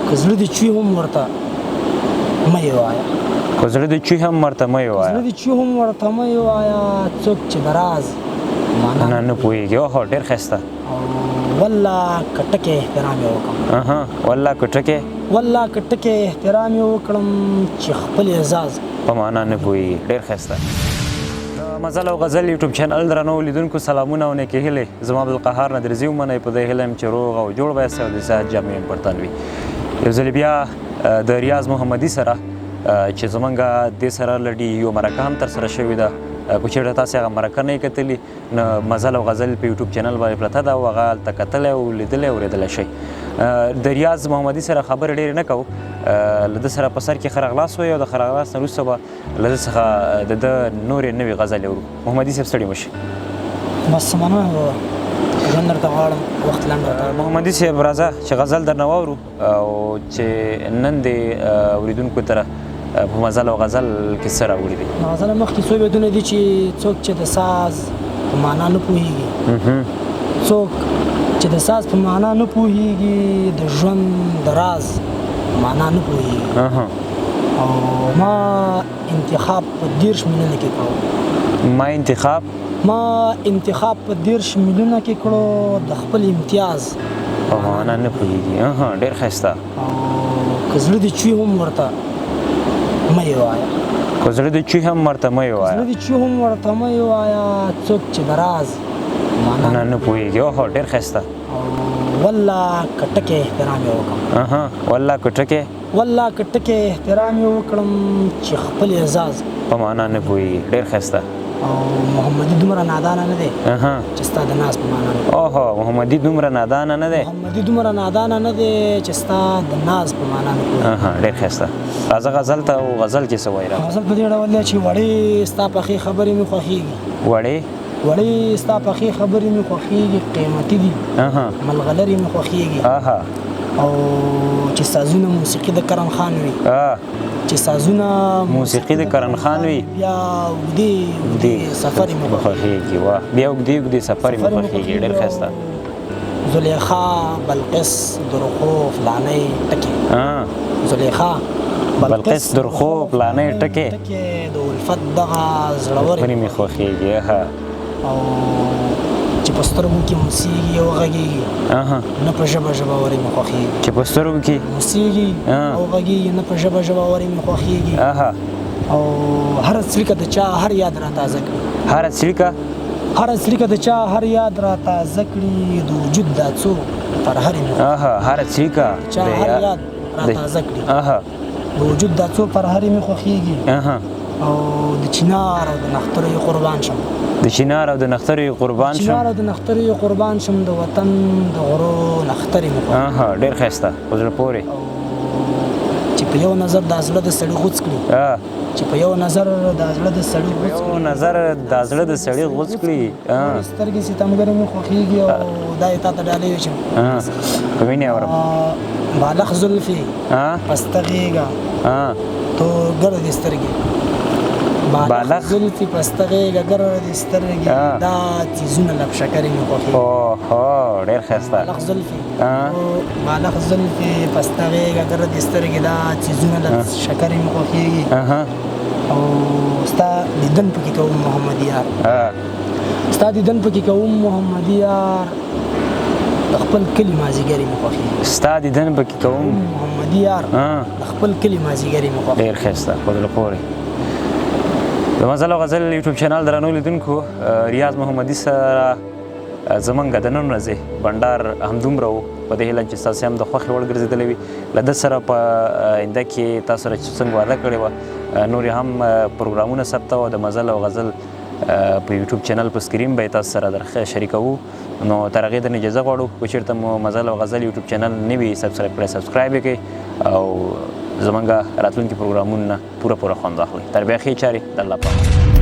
که زړه دې چوي هم ورته مه یې وایه که زړه دې چوي هم ورته مه یې وایه زړه دې چوي هم ورته مه یې وایه څوک چې د راز معنا نه پوهېږي اوهو ډېر ښایسته والله که ټکی احترام یې وکړم والله که ټکی والله که ټکی احترام یې وکړم چې خپل اعزاز په معنا نه پوهېږي ډېر ښایسته مزل او غزل یوټیوب چینل درنو لیدونکو سلامونه او نیکې هیلې زما عبدالقهار نادرزي ومنئ په دې هیله یم چې روغ او جوړ به یاستئ او د صحت جامې یم پر تن وي یو ځلې بیا د ریاض محمدي سره چې زمونږ دې سره لډي یو مرکه هم ترسره شوې ده که چېرته تاسې هغه مرکه نه یې کتلي نو مزل او غزل په یوټیوب چینل باندې پرته ده او هغه هلته کتلی او لیدلی اورېدلی شئ د ریاض محمدي سره خبرې ډېرې نه کوو له ده سره په سر کې ښه راغلاست وایي او د ښه راغلاست نه وروسته به له ده څخه د ده نورې نوې غزلې اورو محمدي صاحب ستړي مه شئ بس مننه ژوند درته غواړم وخت لنډ محمدي صاحب راځه چې غزل درنه واورو او چې نن دې اورېدونکو ته په مزل او غزل کې څه راوړي دي غزل مخکې څو بیتونه دي چې څوک چې د ساز په معنا نه پوهېږي څوک چې د ساز په معنا نه پوهېږي د ژوند د راز معنا نه پوهېږي او ما انتخاب په 30 میلیونه کې کړو ما انتخاب په 30 میلیونه کې کړو د خپل امتیاز په معنا نه پوهېږي ډېر ښایسته او که زړه دې چوي هم ورته مه یې وایه که زړه دې چوي هم ورته مه یې وایه څوک چې د راز معنا نه پوهېږي اوهو ډېر ښایسته والله که ټکی احترام یې وکړم والله که ټکی احترام یې وکړم چې خپل اعزاز په معنا نه پوهېږي ډېر ښایسته او محمدي دومره نادانه نه دی چې ستا د ناز په معنا نه اوهو محمدي دومره نادانه نه دی چې ستا د ناز په معنا نه پوهېږي ډېر ښایسته راځه غزل ته او غزل کې څه وایي غزل په دې ډول دی چې وړې ستا پخې خبرې مې خوښېږي وړې ستا پخې خبرې مې خوښېږي قیمتي دي ملغلرې مې خوښېږي او چې سازونه موسیقي د کرن خان وي بیا اوږدې سفرې مې خوښېږي بیا اوږدې سفرې مې خوښېږي ډېر ښایسته زلیخا بلقیس درخو فلانۍ ټکې بلقیس درخو فلانۍ ټکې د الفت دغه زړورې مې خوښېږي او چې په سترګو کې موسیږي او غږېږي نه په ژبه ورې مې خوښېږي چې په سترګو کې موسیږي او غږېږي نه په ژبه ورې مې خوښېږي او هره څړیکه د چا هر یاد راتازه کړي هره څړیکه د چا هر یاد راتازه کړي د وجود دا څو پرهرې مې هره څړیکه چا هر یاد راتازه کړي د وجود دا څو پرهرې مې خوښېږي او د چنار او د نخترو قربان شم د وطن د غرو نخترې مې خوښېږي ډېر ښایسته په زړه پورې چې په یو نظر د زړه د سړي غوڅ کړي سترګې ستمګرې مې خوښېږي او دا یې تا ته ډالۍ وچم په مینې اورم بالغ زلفې پسته غېږه تو ګردې سترګې بالغ زلفې پسته غېږه ګردې سترګې دا څیزونه لب شکرې مې خوښېږي ډېر ښایسته بالغ زلفې پسته غېږه ګردې سترګې دا څیزونه لب شکرې مې خوښېږي او ستا دیدن پکې کوم محمدي یار د خپل کلي مازدیګرې مې خوښېږي ډېر ښایسته په زړه پورې د مزل او غزل یوټیوب چینل درنو لیدونکو ریاض محمدي سره زمونږ د نن ورځې بنډار همدومره و په دې هیله چې ستاسې هم د خوښې وړ ګرځېدلی وي له ده سره په آینده کې تاسو سره چې څنګه وعده کړې وه نورې هم پروګرامونه ثبته وه د مزل او غزل په یوټیوب چینل په سکرین به یې تاسو سره شریکوو نو تر هغې ته اجازه غواړو که چېرته مو مزل او غزل یوټیوب چینل نه وي سبسکرایب کړی سبسکرایب یې کړئ او زمونږ راتلونکي پروګرامونو نه پوره خوند واخلئ تر بیا ښې چارې د الله په امان